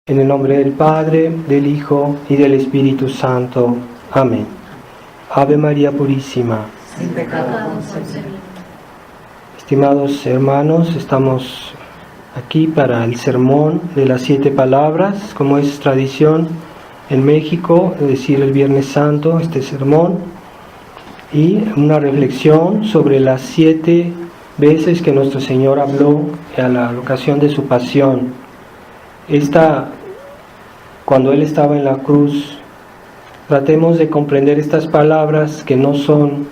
En el nombre del Padre, del Hijo y del Espíritu Santo. Amén. Ave María Purísima. Sin pecado concebida. Estimados hermanos, estamos aquí para el sermón de las 7 palabras, como es tradición en México, decir el Viernes Santo, este sermón, y una reflexión sobre las 7 veces que nuestro Señor habló a la ocasión de su pasión. Cuando Él estaba en la cruz, tratemos de comprender estas palabras que no son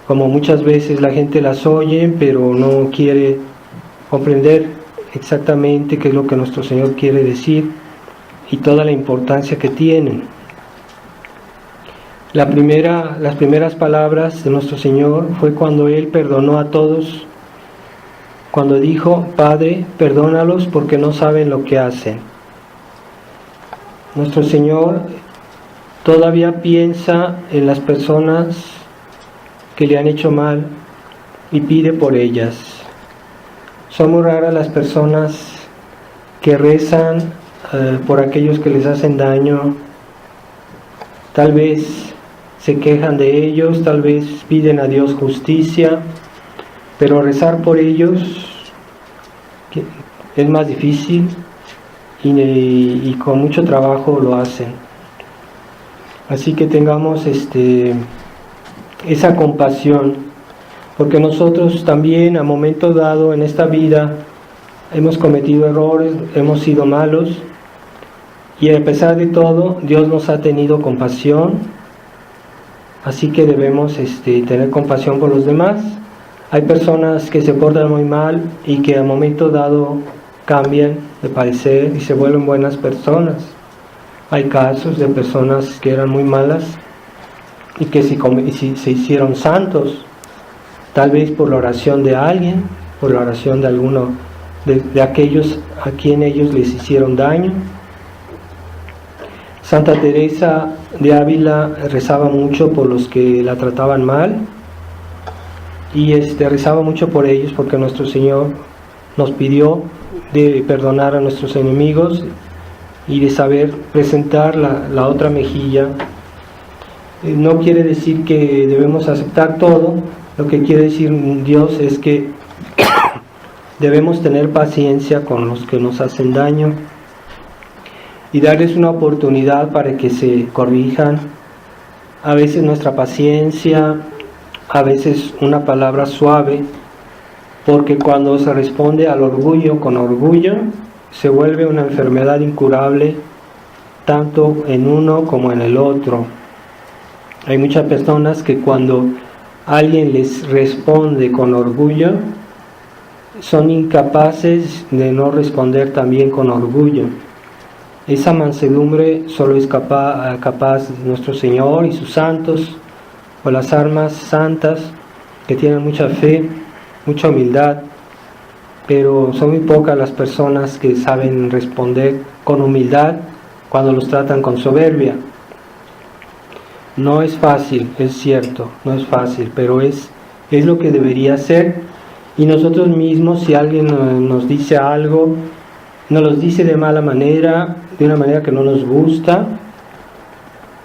como muchas veces la gente las oye, pero no quiere comprender exactamente qué es lo que nuestro Señor quiere decir y toda la importancia que tienen. Las primeras palabras de nuestro Señor fue cuando Él perdonó a todos, cuando dijo: Padre, perdónalos porque no saben lo que hacen. Nuestro Señor todavía piensa en las personas que le han hecho mal y pide por ellas. Son muy raras las personas que rezan por aquellos que les hacen daño. Tal vez se quejan de ellos, tal vez piden a Dios justicia, pero rezar por ellos es más difícil y con mucho trabajo lo hacen. Así que tengamos esa compasión, porque nosotros también a momento dado en esta vida hemos cometido errores, hemos sido malos, y a pesar de todo Dios nos ha tenido compasión, así que debemos tener compasión por los demás. Hay personas que se portan muy mal y que a momento dado cambian de parecer y se vuelven buenas personas. Hay casos de personas que eran muy malas y que se hicieron santos, tal vez por la oración de alguien, por la oración de alguno de aquellos a quien ellos les hicieron daño. Santa Teresa de Ávila rezaba mucho por los que la trataban mal y rezaba mucho por ellos, porque nuestro Señor nos pidió de perdonar a nuestros enemigos y de saber presentar la otra mejilla. No quiere decir que debemos aceptar todo, lo que quiere decir Dios es que debemos tener paciencia con los que nos hacen daño y darles una oportunidad para que se corrijan. A veces nuestra paciencia, a veces una palabra suave, porque cuando se responde al orgullo con orgullo, se vuelve una enfermedad incurable, tanto en uno como en el otro. Hay muchas personas que cuando alguien les responde con orgullo, son incapaces de no responder también con orgullo. Esa mansedumbre solo es capaz nuestro Señor y sus santos, o las almas santas que tienen mucha fe, mucha humildad, pero son muy pocas las personas que saben responder con humildad cuando los tratan con soberbia. No es fácil, es cierto, no es fácil, pero es lo que debería ser. Y nosotros mismos, si alguien nos dice algo, nos los dice de mala manera, de una manera que no nos gusta,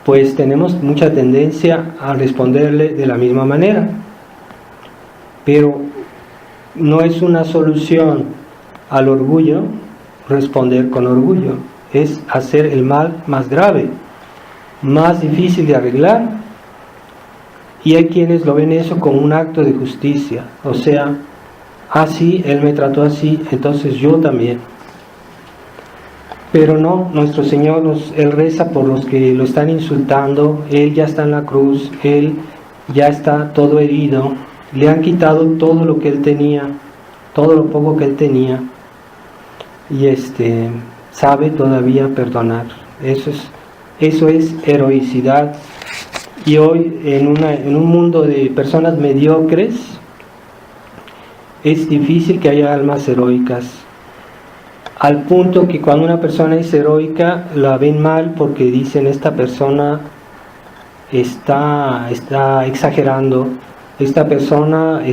pues tenemos mucha tendencia a responderle de la misma manera. Pero no es una solución al orgullo responder con orgullo, es hacer el mal más grave, más difícil de arreglar. Y hay quienes lo ven eso como un acto de justicia, o sea, así Él me trató así, entonces yo también. Pero no, nuestro Señor Él reza por los que lo están insultando. Él ya está en la cruz, Él ya está todo herido, le han quitado todo lo que Él tenía, todo lo poco que Él tenía, y sabe todavía perdonar. Eso es heroicidad. Y hoy en un mundo de personas mediocres es difícil que haya almas heroicas, al punto que cuando una persona es heroica la ven mal porque dicen: esta persona está exagerando, esta persona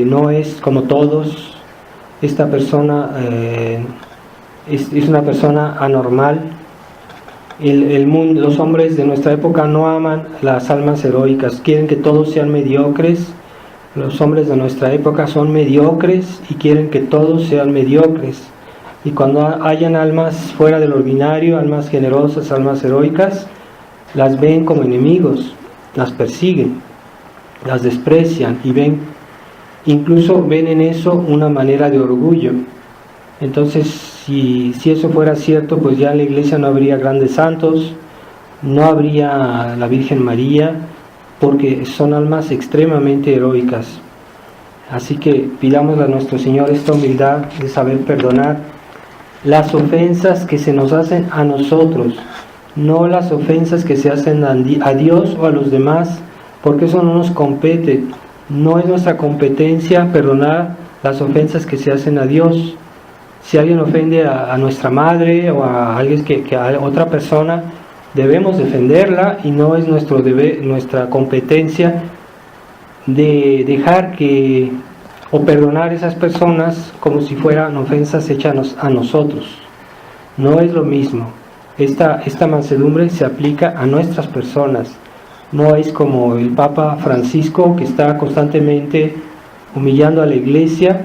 no es como todos, esta persona es una persona anormal. El mundo, los hombres de nuestra época no aman las almas heroicas, quieren que todos sean mediocres. Los hombres de nuestra época son mediocres y quieren que todos sean mediocres. Y cuando hayan almas fuera del ordinario, almas generosas, almas heroicas, las ven como enemigos, las persiguen, las desprecian y incluso ven en eso una manera de orgullo. Entonces, si eso fuera cierto, pues ya en la iglesia no habría grandes santos, no habría la Virgen María, porque son almas extremadamente heroicas. Así que pidamos a nuestro Señor esta humildad de saber perdonar las ofensas que se nos hacen a nosotros, no las ofensas que se hacen a Dios o a los demás, porque eso no nos compete. No es nuestra competencia perdonar las ofensas que se hacen a Dios. Si alguien ofende a nuestra madre o a alguien a otra persona, debemos defenderla, y no es nuestro deber, nuestra competencia de dejar o perdonar a esas personas como si fueran ofensas hechas a nosotros. No es lo mismo. Esta mansedumbre se aplica a nuestras personas. No es como el Papa Francisco, que está constantemente humillando a la iglesia,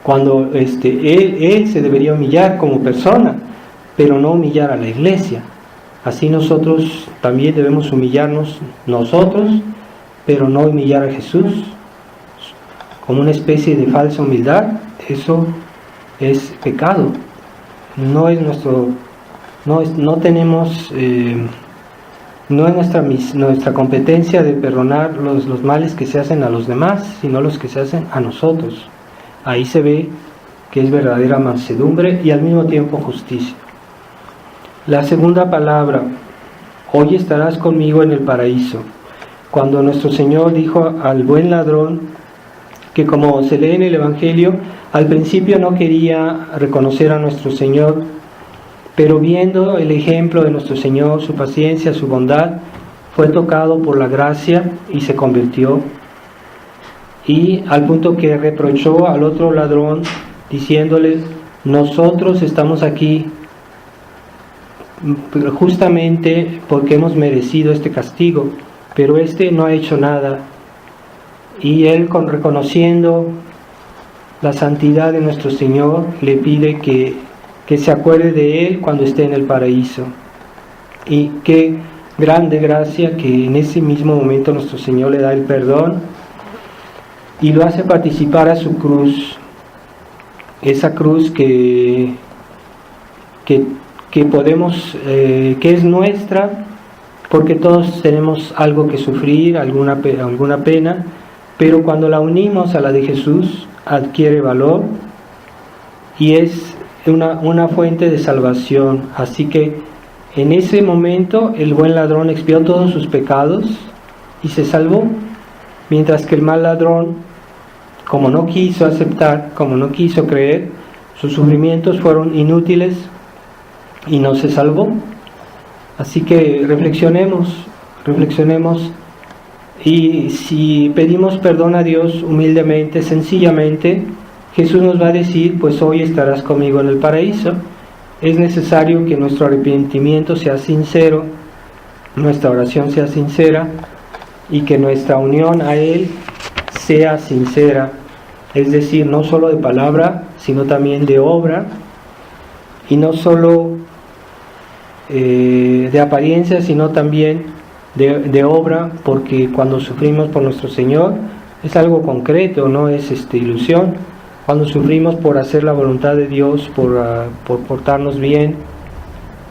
cuando él se debería humillar como persona, pero no humillar a la iglesia. Así nosotros también debemos humillarnos nosotros, pero no humillar a Jesús como una especie de falsa humildad. Eso es pecado. No es nuestra competencia de perdonar los males que se hacen a los demás, sino los que se hacen a nosotros. Ahí se ve que es verdadera mansedumbre y al mismo tiempo justicia. La segunda palabra: hoy estarás conmigo en el paraíso. Cuando nuestro Señor dijo al buen ladrón, que como se lee en el Evangelio, al principio no quería reconocer a nuestro Señor, pero viendo el ejemplo de nuestro Señor, su paciencia, su bondad, fue tocado por la gracia y se convirtió. Y al punto que reprochó al otro ladrón, diciéndole: nosotros estamos aquí justamente porque hemos merecido este castigo, pero este no ha hecho nada. Y él, reconociendo la santidad de nuestro Señor, le pide que se acuerde de él cuando esté en el paraíso. Y qué grande gracia que en ese mismo momento nuestro Señor le da el perdón y lo hace participar a su cruz, esa cruz que podemos, que es nuestra, porque todos tenemos algo que sufrir, alguna pena, pero cuando la unimos a la de Jesús adquiere valor y es una fuente de salvación. Así que en ese momento el buen ladrón expió todos sus pecados y se salvó, mientras que el mal ladrón, como no quiso aceptar, como no quiso creer, sus sufrimientos fueron inútiles y no se salvó. Así que reflexionemos, y si pedimos perdón a Dios humildemente, sencillamente, Jesús nos va a decir: pues hoy estarás conmigo en el paraíso. Es necesario que nuestro arrepentimiento sea sincero, nuestra oración sea sincera y que nuestra unión a Él sea sincera, es decir, no solo de palabra, sino también de obra, y no solo de apariencia, sino también de obra, porque cuando sufrimos por nuestro Señor es algo concreto, no es ilusión. Cuando sufrimos por hacer la voluntad de Dios, por portarnos bien,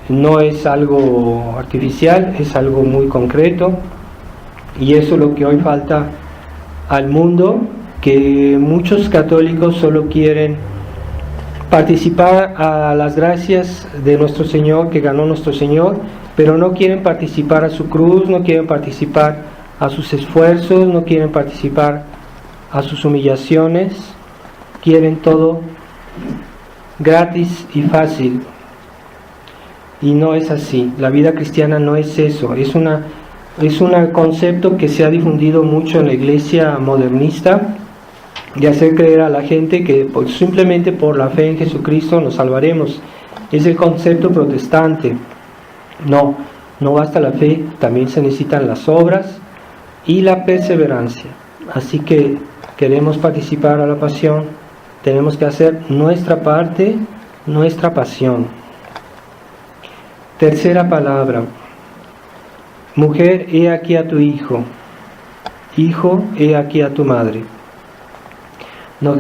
no es algo artificial, es algo muy concreto, y eso es lo que hoy falta al mundo, que muchos católicos solo quieren participar a las gracias de nuestro Señor, que ganó nuestro Señor, pero no quieren participar a su cruz, no quieren participar a sus esfuerzos, no quieren participar a sus humillaciones, quieren todo gratis y fácil. Y no es así. La vida cristiana no es eso. Es un concepto que se ha difundido mucho en la iglesia modernista, de hacer creer a la gente que simplemente por la fe en Jesucristo nos salvaremos. Es el concepto protestante. No basta la fe, también se necesitan las obras y la perseverancia. Así que queremos participar a la pasión, tenemos que hacer nuestra parte, nuestra pasión. Tercera palabra. Mujer, he aquí a tu hijo. Hijo, he aquí a tu madre.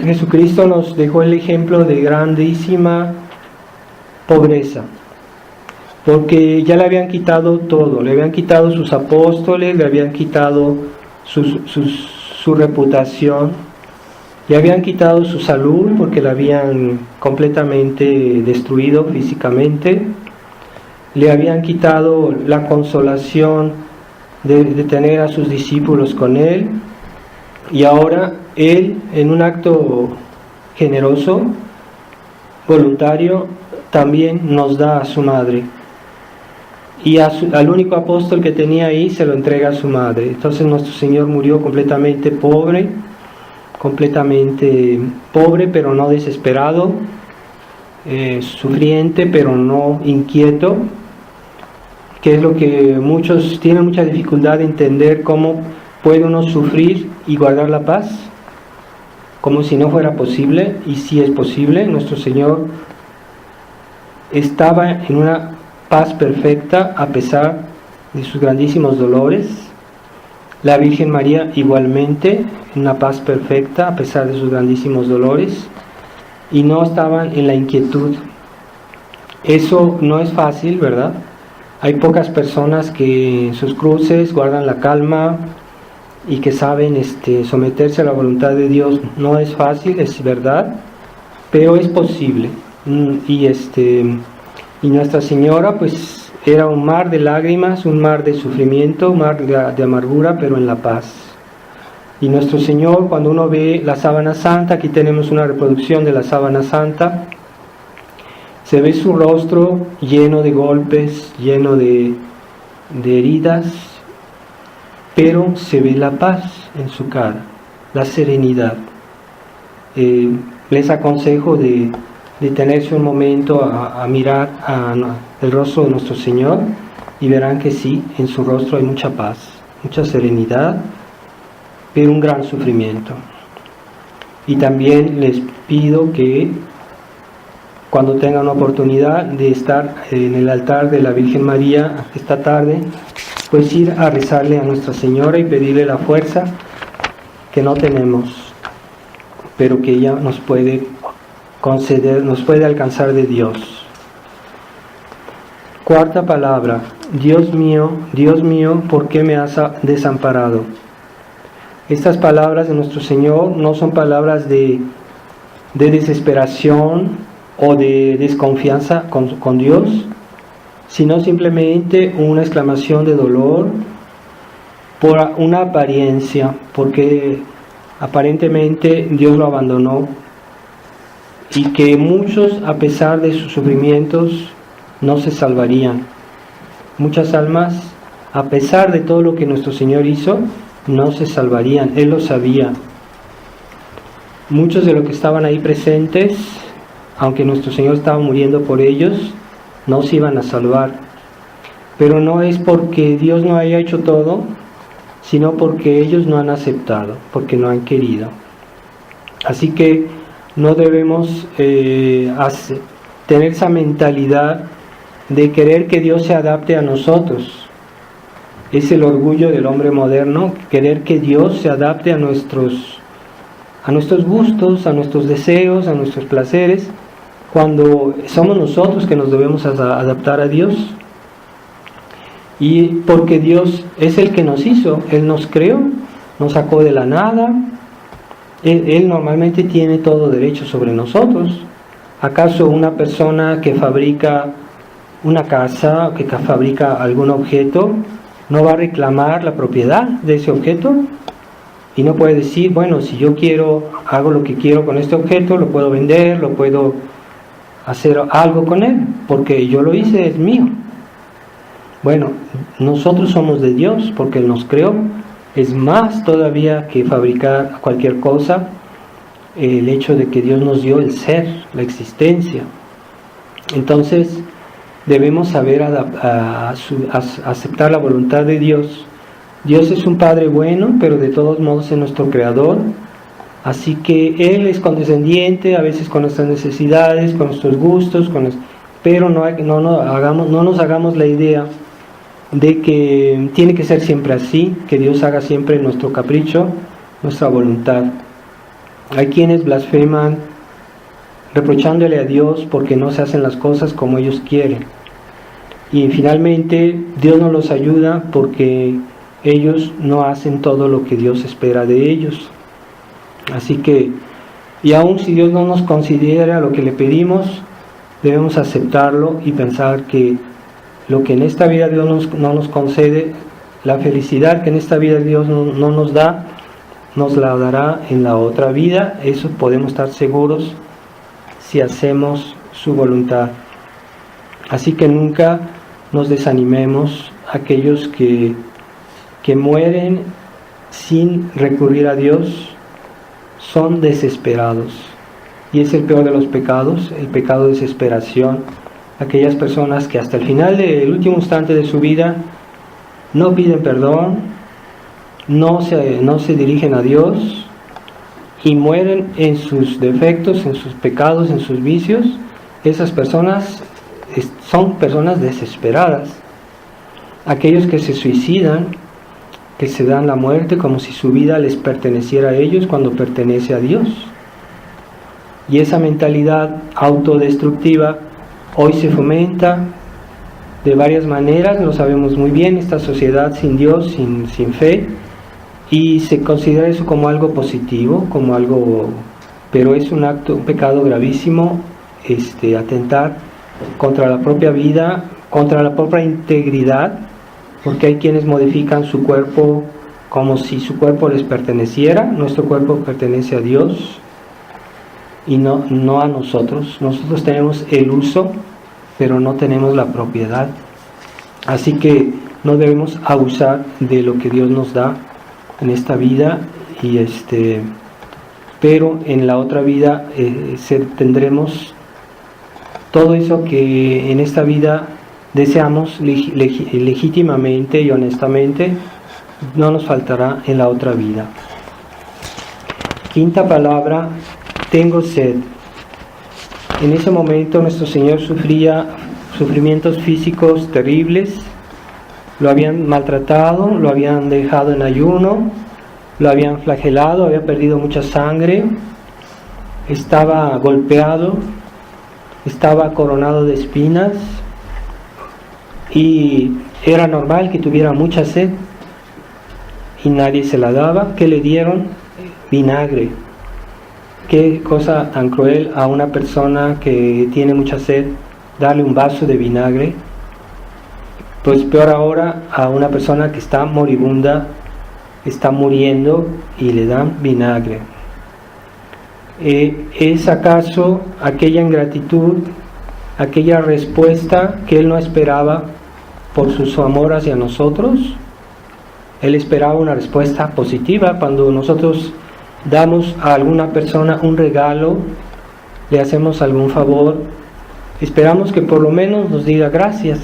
Jesucristo nos dejó el ejemplo de grandísima pobreza, porque ya le habían quitado todo, le habían quitado sus apóstoles, le habían quitado su reputación, le habían quitado su salud porque la habían completamente destruido físicamente, le habían quitado la consolación de tener a sus discípulos con él, y ahora él, en un acto generoso, voluntario, también nos da a su madre. Y al único apóstol que tenía ahí se lo entrega a su madre. Entonces nuestro Señor murió completamente pobre, pero no desesperado, sufriente, pero no inquieto, que es lo que muchos tienen mucha dificultad de entender, cómo puede uno sufrir y guardar la paz, como si no fuera posible, y sí es posible. Nuestro Señor estaba en una paz perfecta a pesar de sus grandísimos dolores. La Virgen María igualmente en una paz perfecta a pesar de sus grandísimos dolores, y no estaban en la inquietud. Eso no es fácil, ¿verdad? Hay pocas personas que en sus cruces guardan la calma y que saben someterse a la voluntad de Dios. No es fácil, es verdad, pero es posible. Y Nuestra Señora pues era un mar de lágrimas, un mar de sufrimiento, un mar de amargura, pero en la paz. Y nuestro Señor, cuando uno ve la sábana santa, aquí tenemos una reproducción de la sábana santa, se ve su rostro lleno de golpes, lleno de heridas, pero se ve la paz en su cara, la serenidad. Les aconsejo de detenerse un momento a mirar el rostro de nuestro Señor, y verán que sí, en su rostro hay mucha paz, mucha serenidad, pero un gran sufrimiento. Y también les pido que cuando tengan oportunidad de estar en el altar de la Virgen María esta tarde, pues ir a rezarle a Nuestra Señora y pedirle la fuerza que no tenemos, pero que ella nos puede conceder, nos puede alcanzar de Dios. Cuarta palabra. Dios mío, ¿por qué me has desamparado? Estas palabras de nuestro Señor no son palabras de desesperación o de desconfianza con Dios, sino simplemente una exclamación de dolor por una apariencia, porque aparentemente Dios lo abandonó, y que muchos, a pesar de sus sufrimientos, no se salvarían. Muchas almas, a pesar de todo lo que nuestro Señor hizo, no se salvarían. Él lo sabía. Muchos de los que estaban ahí presentes, aunque nuestro Señor estaba muriendo por ellos, no se iban a salvar. Pero no es porque Dios no haya hecho todo, sino porque ellos no han aceptado, porque no han querido. Así que no debemos tener esa mentalidad de querer que Dios se adapte a nosotros. Es el orgullo del hombre moderno, querer que Dios se adapte a nuestros gustos, a nuestros deseos, a nuestros placeres, cuando somos nosotros que nos debemos adaptar a Dios. Y porque Dios es el que nos hizo, Él nos creó, nos sacó de la nada. Él normalmente tiene todo derecho sobre nosotros. ¿Acaso una persona que fabrica una casa, que fabrica algún objeto, no va a reclamar la propiedad de ese objeto? Y no puede decir, bueno, si yo quiero, hago lo que quiero con este objeto, lo puedo vender, lo puedo hacer algo con él, porque yo lo hice, es mío. Bueno, nosotros somos de Dios porque Él nos creó. Es más todavía que fabricar cualquier cosa. el hecho de que Dios nos dio el ser, la existencia. Entonces debemos saber aceptar la voluntad de Dios. Dios es un Padre bueno, pero de todos modos es nuestro Creador. Así que Él es condescendiente, a veces con nuestras necesidades, con nuestros gustos, pero no nos hagamos la idea de que tiene que ser siempre así, que Dios haga siempre nuestro capricho, nuestra voluntad. Hay quienes blasfeman reprochándole a Dios porque no se hacen las cosas como ellos quieren. Y finalmente Dios no los ayuda porque ellos no hacen todo lo que Dios espera de ellos. Así que, y aun si Dios no nos considera lo que le pedimos, debemos aceptarlo y pensar que lo que en esta vida Dios no nos concede, la felicidad que en esta vida Dios no nos da, nos la dará en la otra vida. Eso podemos estar seguros si hacemos su voluntad. Así que nunca nos desanimemos. Aquellos que mueren sin recurrir a Dios son desesperados, y es el peor de los pecados, el pecado de desesperación. Aquellas personas que hasta el final del último instante de su vida no piden perdón, no se dirigen a Dios y mueren en sus defectos, en sus pecados, en sus vicios. Esas personas son personas desesperadas. Aquellos que se suicidan, que se dan la muerte como si su vida les perteneciera a ellos cuando pertenece a Dios. Y esa mentalidad autodestructiva hoy se fomenta de varias maneras, lo sabemos muy bien, esta sociedad sin Dios, sin fe, y se considera eso como algo positivo, pero es un pecado gravísimo, atentar contra la propia vida, contra la propia integridad, porque hay quienes modifican su cuerpo como si su cuerpo les perteneciera. Nuestro cuerpo pertenece a Dios y no a nosotros. Nosotros tenemos el uso, pero no tenemos la propiedad. Así que no debemos abusar de lo que Dios nos da en esta vida, pero en la otra vida tendremos todo eso que en esta vida deseamos legítimamente y honestamente, no nos faltará en la otra vida. Quinta palabra, tengo sed. En ese momento nuestro Señor sufría sufrimientos físicos terribles. Lo habían maltratado, lo habían dejado en ayuno, lo habían flagelado, había perdido mucha sangre, estaba golpeado, estaba coronado de espinas, y era normal que tuviera mucha sed y nadie se la daba. ¿Qué le dieron? Vinagre. Qué cosa tan cruel a una persona que tiene mucha sed darle un vaso de vinagre. Pues peor ahora a una persona que está moribunda, está muriendo y le dan vinagre. ¿Es acaso aquella ingratitud, aquella respuesta que Él no esperaba por su amor hacia nosotros? Él esperaba una respuesta positiva. Cuando nosotros damos a alguna persona un regalo, le hacemos algún favor, esperamos que por lo menos nos diga gracias,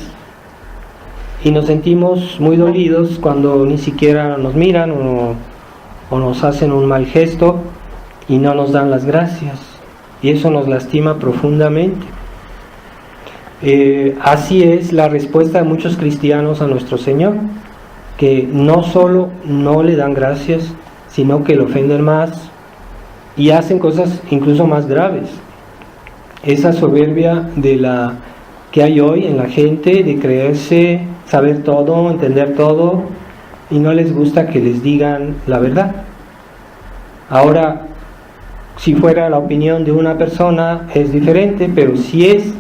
y nos sentimos muy dolidos cuando ni siquiera nos miran o nos hacen un mal gesto y no nos dan las gracias, y eso nos lastima profundamente. Así es la respuesta de muchos cristianos a nuestro Señor, que no solo no le dan gracias, sino que le ofenden más y hacen cosas incluso más graves. Esa soberbia que hay hoy en la gente, de creerse saber todo, entender todo, y no les gusta que les digan la verdad. Ahora, si fuera la opinión de una persona es diferente, pero si es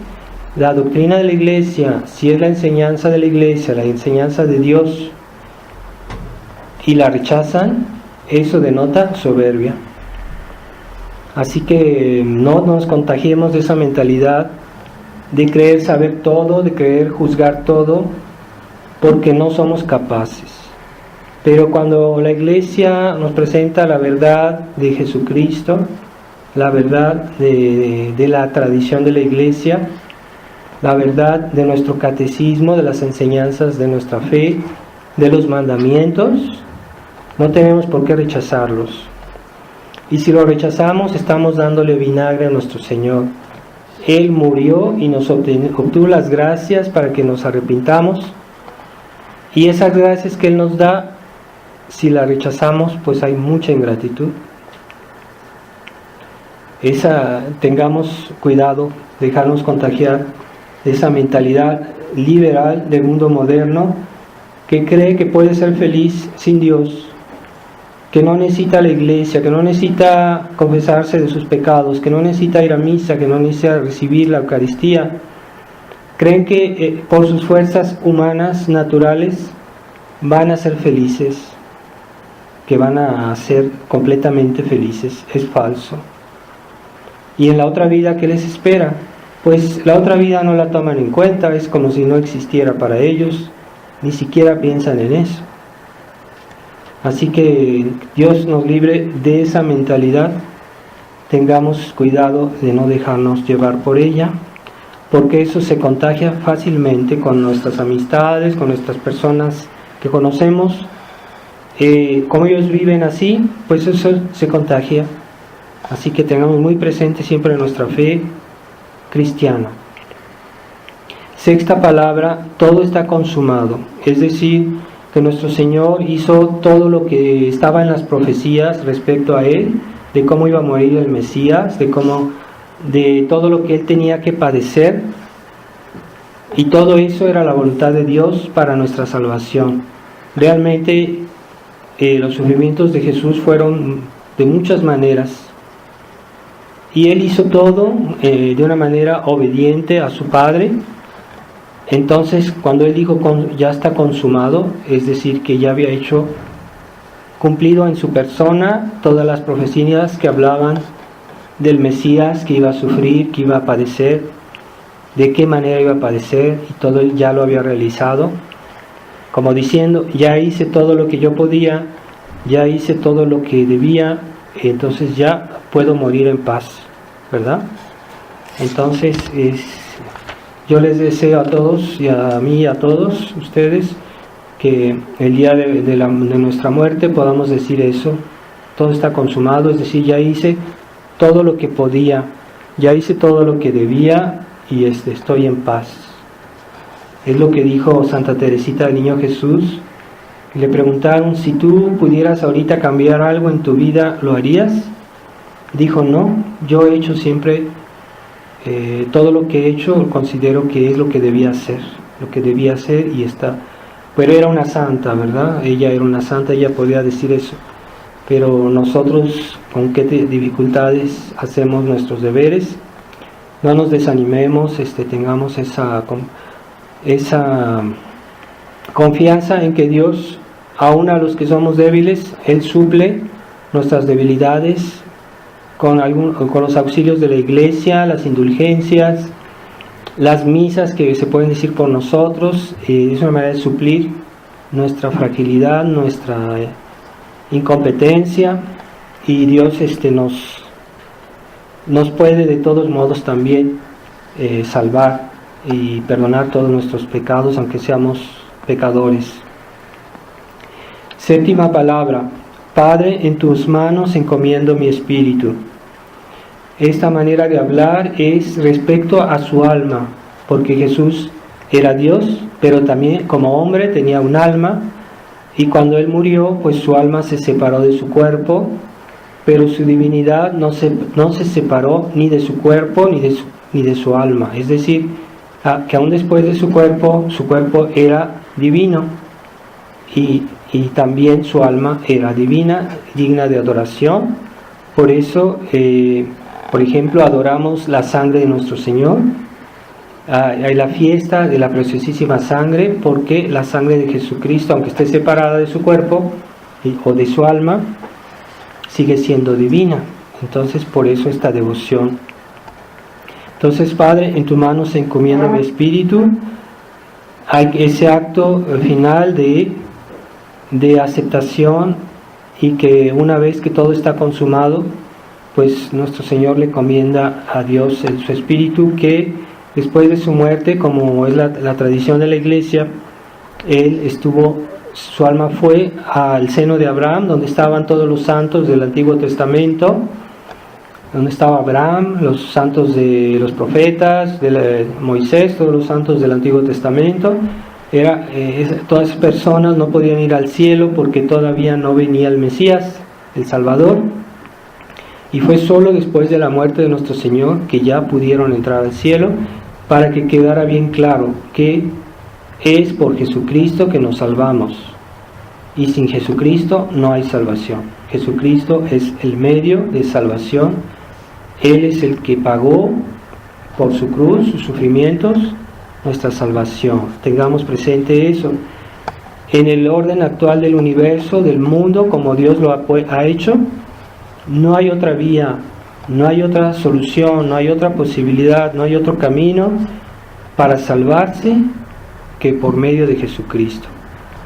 la doctrina de la iglesia, si es la enseñanza de la iglesia, la enseñanza de Dios, y la rechazan, eso denota soberbia. Así que no nos contagiemos de esa mentalidad de creer saber todo, de creer juzgar todo, porque no somos capaces. Pero cuando la iglesia nos presenta la verdad de Jesucristo, la verdad de la tradición de la Iglesia, la verdad de nuestro catecismo, de las enseñanzas de nuestra fe, de los mandamientos, no tenemos por qué rechazarlos. Y si lo rechazamos, estamos dándole vinagre a nuestro Señor. Él murió y nos obtuvo las gracias para que nos arrepintamos. Y esas gracias que Él nos da, si las rechazamos, pues hay mucha ingratitud. Tengamos cuidado, dejarnos contagiar de esa mentalidad liberal del mundo moderno que cree que puede ser feliz sin Dios, que no necesita la iglesia, que no necesita confesarse de sus pecados, que no necesita ir a misa, que no necesita recibir la Eucaristía. Creen que por sus fuerzas humanas, naturales, van a ser felices, que van a ser completamente felices. Es falso. Y en la otra vida, ¿qué les espera? Pues la otra vida no la toman en cuenta, es como si no existiera para ellos, ni siquiera piensan en eso. Así que Dios nos libre de esa mentalidad, tengamos cuidado de no dejarnos llevar por ella, porque eso se contagia fácilmente con nuestras amistades, con nuestras personas que conocemos. Como ellos viven así, pues eso se contagia. Así que tengamos muy presente siempre nuestra fe cristiana. Sexta palabra, todo está consumado, es decir, que nuestro Señor hizo todo lo que estaba en las profecías respecto a Él, de cómo iba a morir el Mesías, de todo lo que Él tenía que padecer, y todo eso era la voluntad de Dios para nuestra salvación. Realmente los sufrimientos de Jesús fueron de muchas maneras, y Él hizo todo de una manera obediente a su Padre. Entonces, cuando Él dijo ya está consumado, es decir, que ya había cumplido en su persona todas las profecías que hablaban del Mesías, que iba a sufrir, que iba a padecer, de qué manera iba a padecer, y todo Él ya lo había realizado, como diciendo, ya hice todo lo que yo podía, ya hice todo lo que debía, entonces ya puedo morir en paz, ¿verdad? Entonces yo les deseo a todos y a mí y a todos ustedes que el día de nuestra muerte podamos decir eso, todo está consumado, es decir, ya hice todo lo que podía, ya hice todo lo que debía y estoy en paz. Es lo que dijo Santa Teresita del Niño Jesús. Le preguntaron, si tú pudieras ahorita cambiar algo en tu vida, ¿lo harías? Dijo, no, yo he hecho siempre todo lo que he hecho, considero que es lo que debía hacer y está. Pero era una santa, ¿verdad? Ella era una santa, ella podía decir eso. Pero nosotros, ¿con qué dificultades hacemos nuestros deberes? No nos desanimemos, tengamos esa confianza en que Dios, aun a los que somos débiles, Él suple nuestras debilidades con los auxilios de la iglesia, las indulgencias, las misas que se pueden decir por nosotros. Es una manera de suplir nuestra fragilidad, nuestra incompetencia, y Dios nos puede de todos modos también salvar y perdonar todos nuestros pecados, aunque seamos pecadores. Séptima palabra, Padre, en tus manos encomiendo mi espíritu. Esta manera de hablar es respecto a su alma, porque Jesús era Dios, pero también como hombre tenía un alma, y cuando Él murió, pues su alma se separó de su cuerpo, pero su divinidad no se separó ni de su cuerpo ni de su alma. Es decir, que aún después de su cuerpo era divino, y también su alma era divina, digna de adoración. Por eso, por ejemplo, adoramos la sangre de nuestro Señor. Hay la fiesta de la preciosísima sangre, porque la sangre de Jesucristo, aunque esté separada de su cuerpo o de su alma, sigue siendo divina. Entonces, por eso esta devoción. Entonces, Padre, en tus manos encomiendo mi espíritu. Hay ese acto final de aceptación, y que una vez que todo está consumado, pues nuestro Señor le encomienda a Dios en su espíritu que después de su muerte, como es la tradición de la iglesia, su alma fue al seno de Abraham, donde estaban todos los santos del Antiguo Testamento, donde estaba Abraham, los santos de los profetas, de Moisés, todos los santos del Antiguo Testamento. Todas esas personas no podían ir al cielo porque todavía no venía el Mesías, el Salvador, y fue solo después de la muerte de nuestro Señor que ya pudieron entrar al cielo, para que quedara bien claro que es por Jesucristo que nos salvamos, y sin Jesucristo no hay salvación. Jesucristo es el medio de salvación. Él es el que pagó por su cruz, sus sufrimientos, nuestra salvación. Tengamos presente eso. En el orden actual del universo, del mundo, como Dios lo ha hecho, no hay otra vía, no hay otra solución, no hay otra posibilidad, no hay otro camino para salvarse que por medio de Jesucristo.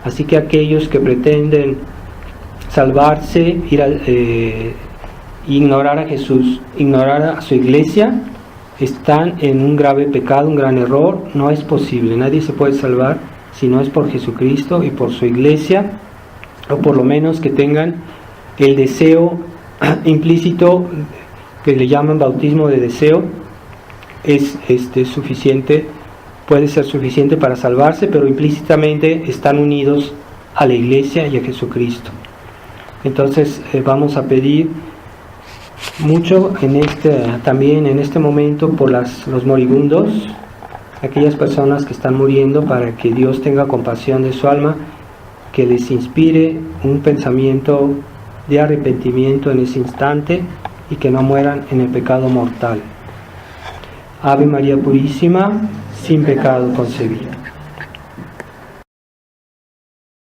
Así que aquellos que pretenden salvarse, ignorar a Jesús, ignorar a su iglesia, están en un grave pecado, un gran error. No es posible, nadie se puede salvar si no es por Jesucristo y por su iglesia, o por lo menos que tengan el deseo implícito, que le llaman bautismo de deseo. Es suficiente, puede ser suficiente para salvarse, pero implícitamente están unidos a la iglesia y a Jesucristo. Entonces vamos a pedir mucho también en este momento por los moribundos, aquellas personas que están muriendo, para que Dios tenga compasión de su alma, que les inspire un pensamiento de arrepentimiento en ese instante y que no mueran en el pecado mortal. Ave María Purísima, sin pecado concebida.